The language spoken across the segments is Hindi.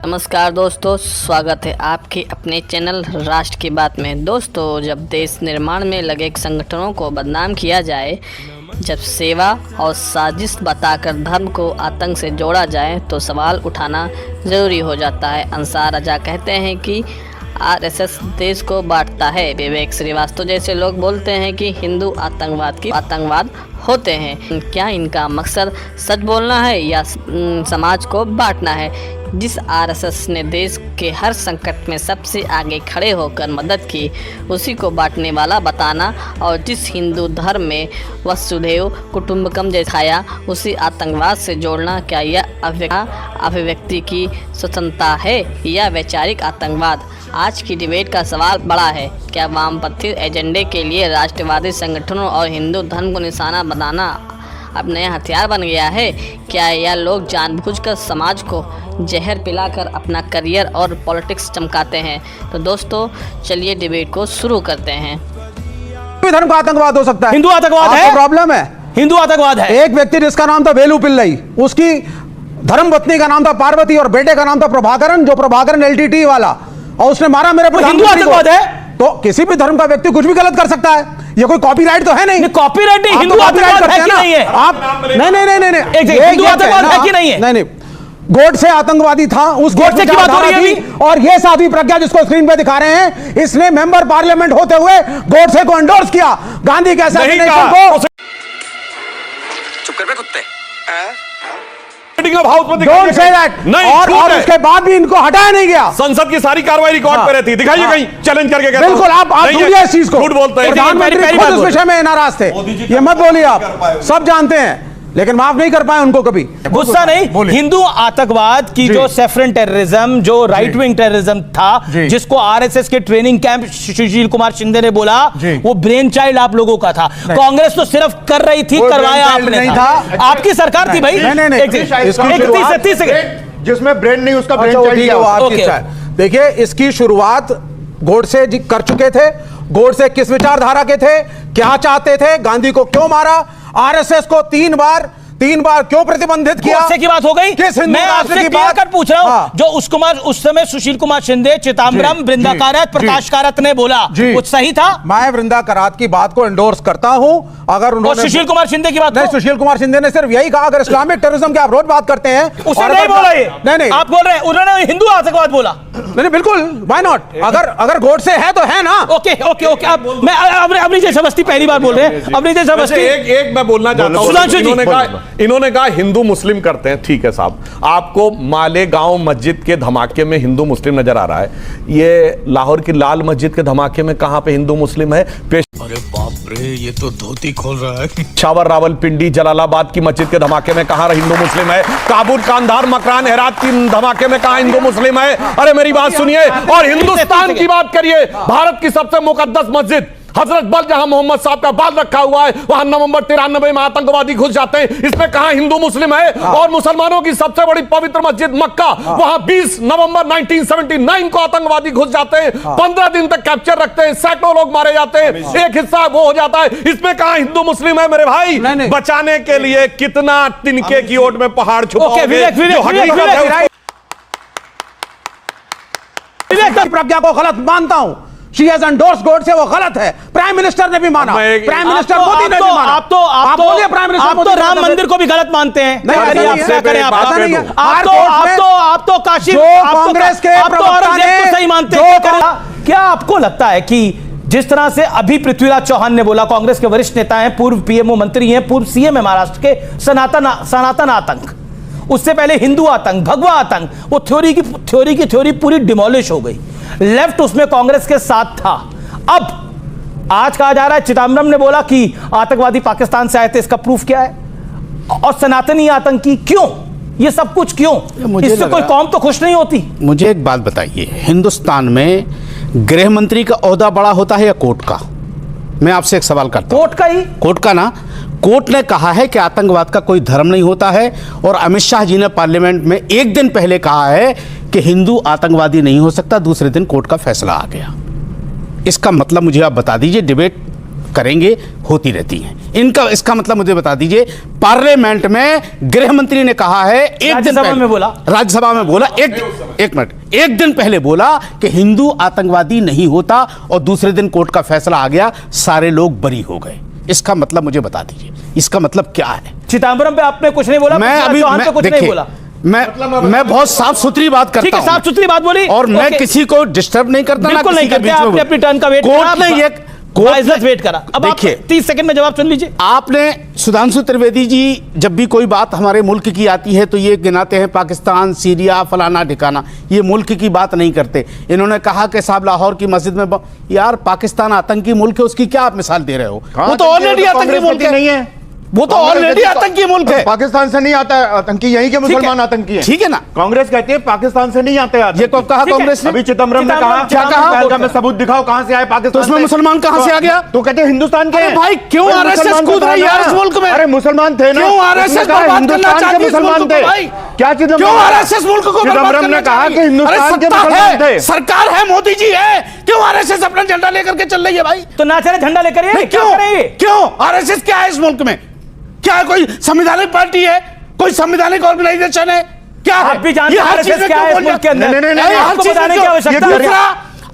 नमस्कार दोस्तों, स्वागत है आपके अपने चैनल राष्ट्र की बात में। दोस्तों, जब देश निर्माण में लगे संगठनों को बदनाम किया जाए, जब सेवा और साजिश बताकर धर्म को आतंक से जोड़ा जाए तो सवाल उठाना ज़रूरी हो जाता है। अंसार रजा कहते हैं कि आरएसएस देश को बांटता है। विवेक श्रीवास्तव जैसे लोग बोलते हैं कि हिंदू आतंकवाद होते हैं। क्या इनका मकसद सच बोलना है या समाज को बांटना है? जिस आरएसएस ने देश के हर संकट में सबसे आगे खड़े होकर मदद की, उसी को बांटने वाला बताना, और जिस हिंदू धर्म में वसुधैव कुटुंबकम दिखाया, उसी आतंकवाद से जोड़ना, क्या यह अभिव्यक्ति की स्वतंत्रता है या वैचारिक आतंकवाद? आज की डिबेट का सवाल बड़ा है। क्या वामपंथी एजेंडे के लिए राष्ट्रवादी संगठनों और हिंदू धर्म को निशाना बनाना अब नया हथियार बन गया है? क्या यह लोग जानबूझकर समाज को जहर पिलाकर अपना करियर और पॉलिटिक्स चमकाते हैं? तो दोस्तों, चलिए डिबेट को शुरू करते हैं। धर्म का आतंकवाद हो सकता है, हिंदू आतंकवाद है, प्रॉब्लम है। हिंदू आतंकवाद है। एक व्यक्ति जिसका नाम था वेलू पिल्लई, उसकी धर्मपत्नी का नाम था पार्वती और बेटे का नाम था प्रभाकरन, जो प्रभाकरन एलटीटी वाला, और उसने मारा मेरे हिंदू आतंकवाद है। तो किसी भी धर्म का व्यक्ति कुछ भी गलत कर सकता है। ये कोई कॉपीराइट तो है नहीं। कॉपीराइट नहीं, हिंदू आतंकवाद है कि नहीं है? आप नहीं, हिंदू आतंकवाद है कि नहीं है? नहीं, गोडसे आतंकवादी था, उस गोडसे की बात हो रही है अभी। और ये साध्वी प्रज्ञा जिसको स्क्रीन पे दिखा रहे हैं, इसने मेंबर पार्लियामेंट होते हुए गोडसे को एंडोर्स किया। गांधी के असैसिनेशन को चुप कर बे कुत्ते। Don't say that. और उसके बाद भी इनको हटाया नहीं गया। संसद की सारी कार्रवाई रिकॉर्ड पे रहती, दिखाइए कहीं चैलेंज करके। बिल्कुल, आप ढूंढिए इस चीज को। झूठ बोलते हैं। प्रधानमंत्री खुद इस विषय में नाराज थे। ये मत बोलिए, आप सब जानते हैं, लेकिन माफ नहीं कर पाए उनको कभी। गुस्सा नहीं। हिंदू आतंकवाद की जो सेफरन टेररिज्म, जो राइट विंग टेररिज्म था, जिसको आरएसएस के ट्रेनिंग कैंप सुशील कुमार शिंदे ने बोला, वो ब्रेन चाइल्ड आप लोगों का था। कांग्रेस तो सिर्फ कर रही थी, करवाया आपने था। आपकी सरकार थी भाई। जिसमें ब्रेन नहीं, उसका ब्रेन चाइल्ड। देखिए, इसकी शुरुआत गोडसे जी कर चुके थे। गोडसे किस विचारधारा के थे, क्या चाहते थे, गांधी को क्यों मारा, आरएसएस को तीन बार क्यों प्रतिबंधित किया? गोडसे की बात हो गई। मैं आपसे क्लियर कट पूछ रहा हूं। जो उस समय सुशील कुमार शिंदे, चिदंबरम, वृंदा कारात, प्रकाश कारात ने बोला, वो सही था? मैं वृंदा कारात की बात को एंडोर्स करता हूं। अगर उन्होंने सुशील कुमार शिंदे की बात नहीं, सुशील कुमार शिंदे ने सिर्फ यही कहा, अगर इस्लामिक टेररिज्म की आप रोज बात करते हैं, उसने नहीं बोला ये। नहीं, आप बोल रहे हैं उन्होंने हिंदू आतंकवाद बोला। नहीं, बिल्कुल, व्हाई नॉट? अगर गोडसे है तो है ना। ओके। अब मैं अपनी जैसा बस्ती पहली बार बोल रहे हैं। अपनी जैसा बस्ती एक मैं बोलना चाहता हूं। इन्होंने कहा हिंदू मुस्लिम करते हैं। ठीक है साहब, आपको मालेगांव मस्जिद के धमाके में हिंदू मुस्लिम नजर आ रहा है। ये लाहौर की लाल मस्जिद के धमाके में कहां पे हिंदू मुस्लिम है? अरे बाप रे, ये तो धोती खोल रहा है। शावर रावलपिंडी जलालाबाद की मस्जिद के धमाके में कहां हिंदू मुस्लिम है? काबुल, कांधार, मकरान, हेरात की धमाके में कहां हिंदू मुस्लिम है? अरे मेरी बात सुनिए और हिंदुस्तान की बात करिए। भारत की सबसे मुकद्दस मस्जिद हजरत बल, जहां मोहम्मद साहब का बाल रखा हुआ है, वहां नवंबर 93 में आतंकवादी घुस जाते हैं। इसमें कहां हिंदू मुस्लिम है? और मुसलमानों की सबसे बड़ी पवित्र मस्जिद मक्का, वहां 20 नवंबर 1979 को आतंकवादी घुस जाते हैं। 15 दिन तक कैप्चर रखते हैं, सैकड़ों लोग मारे जाते हैं, एक हिस्सा वो हो जाता है। इसमें कहां हिंदू मुस्लिम है मेरे भाई? बचाने के लिए कितना तिनके की ओट में पहाड़ छुपाओगे? प्रज्ञा को गलत मानता हूं। She has endorsed गोडसे, वो गलत है। प्राइम मिनिस्टर ने भी माना, प्राइम मिनिस्टर मोदी ने भी माना। आप तो राम मंदिर को भी गलत मानते हैं। आप तो काशी, कांग्रेस के प्रवक्ता ने सही मानते हैं। क्या आपको लगता है कि जिस तरह से अभी पृथ्वीराज चौहान ने बोला, कांग्रेस के वरिष्ठ नेता हैं, पूर्व पीएमओ मंत्री हैं, पूर्व सीएम है महाराष्ट्र के, सनातन आतंक, उससे पहले हिंदू आतंक, भगवा आतंक, वो थ्योरी पूरी डिमोलिश हो गई। लेफ्ट उसमें कांग्रेस के साथ था। अब आज कहा जा रहा है, चिदंबरम ने बोला कि आतंकवादी पाकिस्तान से आए थे, इसका प्रूफ क्या है? और सनातनी आतंकी क्यों? ये सब कुछ क्यों? इससे कोई कौम तो खुश नहीं होती। मुझे एक बात बताइए, हिंदुस्तान में गृह मंत्री का ओहदा बड़ा होता है या कोर्ट का? मैं आपसे एक सवाल करता हूं। कोर्ट का ना। कोर्ट ने कहा है कि आतंकवाद का कोई धर्म नहीं होता है, और अमित शाह जी ने पार्लियामेंट में एक दिन पहले कहा है कि हिंदू आतंकवादी नहीं हो सकता। दूसरे दिन कोर्ट का फैसला आ गया। इसका मतलब मुझे आप बता दीजिए, डिबेट करेंगे, होती रहती हैं। इनका इसका मतलब मुझे बता दीजिए, पार्लियामेंट में गृह मंत्री ने कहा है, एक दिन राज्यसभा में बोला, राज्यसभा में बोला, एक मिनट, एक दिन पहले बोला कि हिंदू आतंकवादी नहीं होता, और दूसरे दिन कोर्ट का फैसला आ गया, सारे लोग बरी हो गए। इसका मतलब मुझे बता दीजिए, इसका मतलब क्या है? चिदम्बरम पे आपने कुछ नहीं बोला, मैं अभी कुछ नहीं बोला। मैं बहुत साफ सुथरी बात करता हूं, साफ सुथरी बात बोली, और मैं किसी को डिस्टर्ब नहीं करता, बिल्कुल नहीं करते। आपने अपनी टर्न का वेट करा, कोर्ट ने ये वेट करा। अब देखिए 30 सेकंड में जवाब सुन लीजिए। आपने सुधांशु त्रिवेदी जी जब भी कोई बात हमारे मुल्क की आती है तो ये गिनाते हैं पाकिस्तान, सीरिया, फलाना ठिकाना, ये मुल्क की बात नहीं करते। इन्होंने कहा कि साहब लाहौर की मस्जिद में यार पाकिस्तान आतंकी मुल्क है, उसकी क्या आप मिसाल दे रहे हो? वो तो ऑलरेडी आतंकी मुल्क नहीं है, वो तो ऑलरेडी आतंकी मुल्क है। पाकिस्तान से नहीं आता है आतंकी, यहीं के मुसलमान आतंकी हैं। ठीक है ना, कांग्रेस कहती है पाकिस्तान से नहीं आते हैं। ये कब कहा कांग्रेस ने? अभी चिदम्बरम ने कहा, क्या कहा? में सबूत दिखाओ कहां से आए पाकिस्तान, तो उसमें मुसलमान कहां से आ गया? तो कहते हैं हिंदुस्तान के। भाई क्यों आरएसएस कूद रही है इस मुल्क में? अरे मुसलमान थे ना, क्यों आरएसएस बर्बाद करना चाहती है मुसलमान थे? क्या क्यों आरएसएस मुल्क को चिदम्बरम ने कहा कि हिंदुस्तान के मुसलमान थे? सरकार है, मोदी जी है, क्यों आरएसएस अपना झंडा लेकर के चल रही है भाई? तो ना चले झंडा लेकर, क्यों आरएसएस क्या है इस मुल्क में? क्या कोई संवैधानिक पार्टी है, कोई संवैधानिक ऑर्गेनाइजेशन है क्या? आप भी जानते हैं आरएसएस क्या है इस मुल्क के अंदर? नहीं, आपको बताने की आवश्यकता है।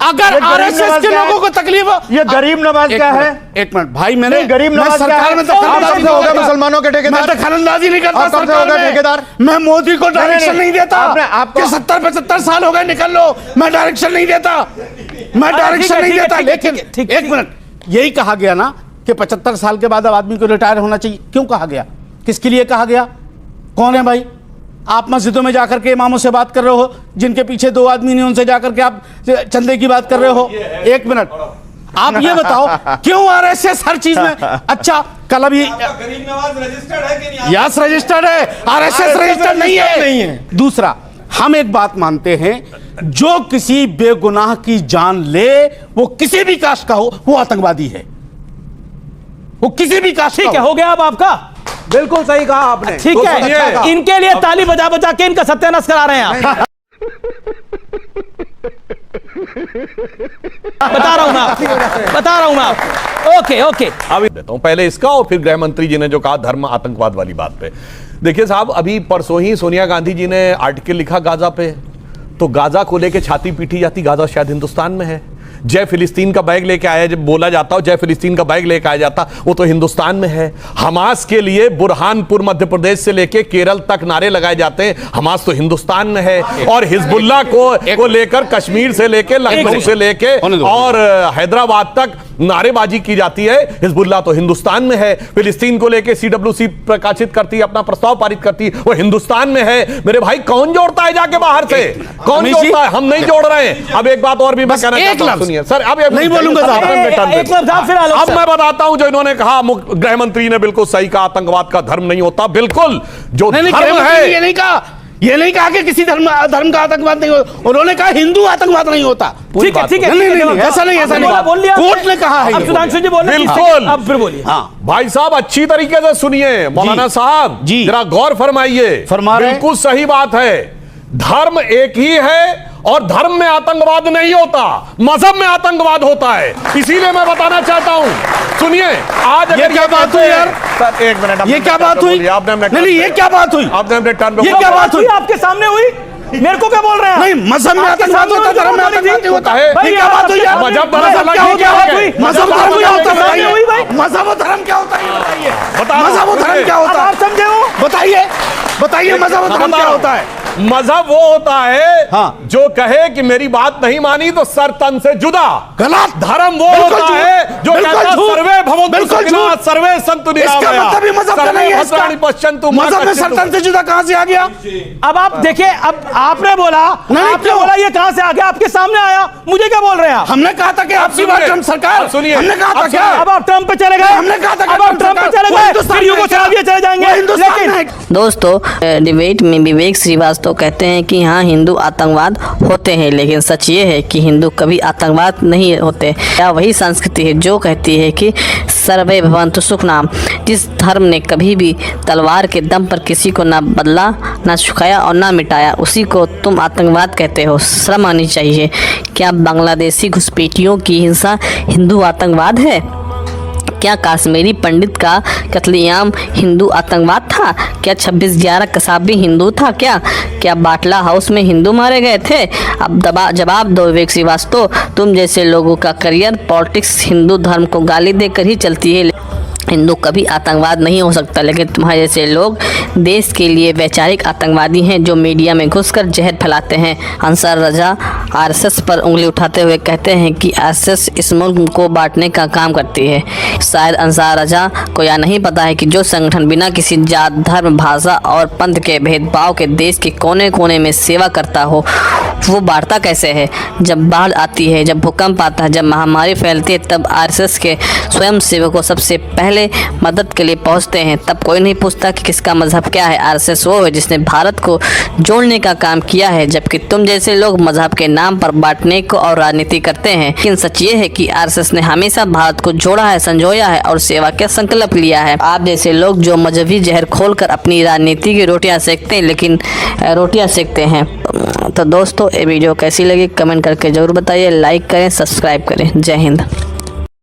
अगर आरएसएस के लोगों को तकलीफ, ये गरीब नवाज क्या है? एक मिनट भाई, मैंने गरीब नवाज सरकार में होगा मुसलमानों के ठेकेदार, मैं दखलंदाजी नहीं करता सरकार में, ठेकेदार। मैं मोदी को डायरेक्शन नहीं देता। आपको 70-75 साल हो गए, निकल लो, मैं डायरेक्शन नहीं देता, मैं डायरेक्शन नहीं देता। लेकिन एक मिनट, यही कहा गया ना कि 75 साल के बाद अब आदमी को रिटायर होना चाहिए। क्यों कहा गया? किसके लिए कहा गया? कौन है भाई? आप मस्जिदों में जाकर के इमामों से बात कर रहे हो, जिनके पीछे 2 आदमी नहीं, उनसे जाकर के आप चंदे की बात कर रहे हो। एक मिनट, आप ये बताओ क्यों आरएसएस हर चीज में? अच्छा, कल अभी गरीब नवाज रजिस्टर्ड है कि नहीं? यस रजिस्टर्ड है, आरएसएस रजिस्टर्ड नहीं है। दूसरा, हम एक बात मानते हैं, जो किसी बेगुनाह की जान ले, वो किसी भी कास्ट का हो, वो आतंकवादी है, वो किसी भी कास्ट। ठीक है, हो गया अब आपका। बिल्कुल सही कहा आपने। ठीक है, इनके लिए ताली बजा बजा के इनका सत्यानाश करा रहे हैं आप। बता रहा हूं मैं ओके अभी देता हूं पहले इसका, और फिर गृह मंत्री जी ने जो कहा धर्म आतंकवाद वाली बात पे। देखिए साहब, अभी परसों ही सोनिया गांधी जी ने आर्टिकल लिखा गाजा पे, तो गाजा को लेके छाती पीटी जाती, गाजा शायद हिंदुस्तान में है। जय फिलिस्तीन का बैग लेके आया, जब बोला जाता हो जय फिलिस्तीन का बैग लेके आया जाता, वो तो हिंदुस्तान में है। हमास के लिए बुरहानपुर मध्य प्रदेश से लेके केरल तक नारे लगाए जाते हैं, हमास तो हिंदुस्तान में है। और हिजबुल्लाह को लेकर कश्मीर से लेके लखनऊ से लेके और हैदराबाद तक नारेबाजी की जाती है, हिजबुल्लाह तो हिंदुस्तान में है। फिलिस्तीन को लेके सीडब्ल्यूसी प्रकाशित करती है, अपना प्रस्ताव पारित करती है, वो हिंदुस्तान में है। मेरे भाई कौन जोड़ता है जाके बाहर से? कौन जोड़ता है? हम नहीं जोड़ रहे हैं। अब एक बात और भी मैं कहना चाहता हूं, सुनिए सर, अब नहीं बोलूंगा अब मैं बताता हूं, जो इन्होंने कहा गृह मंत्री ने बिल्कुल सही कहा, आतंकवाद का धर्म नहीं होता। बिल्कुल, जो धर्म है, ये नहीं कहा कि किसी धर्म का आतंकवाद नहीं होता, उन्होंने कहा हिंदू आतंकवाद नहीं होता। ठीक है, ऐसा नहीं कोर्ट ने कहा है। सुधांशु जी बोल, बिल्कुल। अब फिर बोलिए। भाई साहब अच्छी तरीके से सुनिए, मौलाना साहब जी जरा गौर फरमाइए। बिल्कुल सही बात है, धर्म एक ही है और धर्म में आतंकवाद नहीं होता, मजहब में आतंकवाद होता है। इसीलिए मैं बताना चाहता हूं, सुनिए, आज ये क्या बात हुई यार? सर एक मिनट, ये क्या बात हुई? आपने नहीं, ये क्या बात हुई? आपने अपने टर्न ये क्या बात हुई? आपके सामने हुई, मेरे को क्या बोल रहे हैं? नहीं, मजहब में आतंकवाद होता, धर्म में आतंकवाद नहीं होता है। ये क्या बात हुई यार? मजहब दरअसल क्या बात हुई? मजहब धर्म क्या होता है? मजहब और धर्म क्या होता है? बताइए, बताओ। मजहब और धर्म क्या होता है? आप समझे हो? बताइए मजहब और धर्म क्या होता है? मजहब वो होता है हाँ। जो कहे कि मेरी बात नहीं मानी तो सर तन से जुदा। गलत। धर्म वो होता है जो कहता सर्वे भवन्तु सुखिनः सर्वे सन्तु निरामयाः। इसका मतलब ही मजहब का नहीं है। भद्राणि पश्यन्तु मा मजहब में कश्चित्। सर तन से जुदा कहां से आ गया? अब आप देखिए, अब आपने बोला, ये कहां से आ गया? आपके सामने आया, मुझे क्या बोल रहे हैं आप? हमने कहा था कि आपकी बात ट्रम्प सरकार, सुनिए, हमने कहा था क्या? अब आप ट्रम्प पे चले गए। हमने कहा था अब आप ट्रम्प पे चले गए, फिर यूगोस्लाविया चले जाएंगे। दोस्तों, डिबेट में विवेक श्रीवास्तव कहते हैं कि हाँ, हिंदू आतंकवाद होते हैं, लेकिन सच ये है कि हिंदू कभी आतंकवाद नहीं होते। यह वही संस्कृति है जो कहती है कि सर्वे भवन्तु सुखिनः। जिस धर्म ने कभी भी तलवार के दम पर किसी को ना बदला, ना सुखाया और ना मिटाया, उसी को तुम आतंकवाद कहते हो। शर्म आनी चाहिए। क्या बांग्लादेशी घुसपैठियों की हिंसा हिंदू आतंकवाद है? क्या कश्मीरी पंडित का कत्लेआम हिंदू आतंकवाद था? क्या 26/11 कसाबी हिंदू था? क्या बाटला हाउस में हिंदू मारे गए थे? अब जवाब दो विवेक श्रीवास्तव। तुम जैसे लोगों का करियर पॉलिटिक्स हिंदू धर्म को गाली देकर ही चलती है। हिंदू कभी आतंकवाद नहीं हो सकता, लेकिन तुम्हारे जैसे लोग देश के लिए वैचारिक आतंकवादी हैं जो मीडिया में घुसकर जहर फैलाते हैं। अंसार रजा आरएसएस पर उंगली उठाते हुए कहते हैं कि आरएसएस इस मुल्क को बांटने का काम करती है। शायद अंसार रजा को यह नहीं पता है कि जो संगठन बिना किसी जात, धर्म, भाषा और पंथ के भेदभाव के देश के कोने कोने में सेवा करता हो, वो बांटता कैसे है। जब बाढ़ आती है, जब भूकंप आता है, जब महामारी फैलती है, तब आरएसएस के स्वयं सेवकों सबसे पहले मदद के लिए पहुंचते हैं। तब कोई नहीं पूछता कि किसका मजहब क्या है। आरएसएस वो है जिसने भारत को जोड़ने का काम किया है, जबकि तुम जैसे लोग मजहब के नाम पर बांटने को और राजनीति करते हैं। लेकिन सच ये है कि आरएसएस ने हमेशा भारत को जोड़ा है, संजोया है और सेवा का संकल्प लिया है। आप जैसे लोग जो मजहबी जहर खोलकर अपनी राजनीति की रोटियां सेकते हैं। तो दोस्तों, ये वीडियो कैसी लगी कमेंट करके जरूर बताइए, लाइक करें, सब्सक्राइब करें। जय हिंद।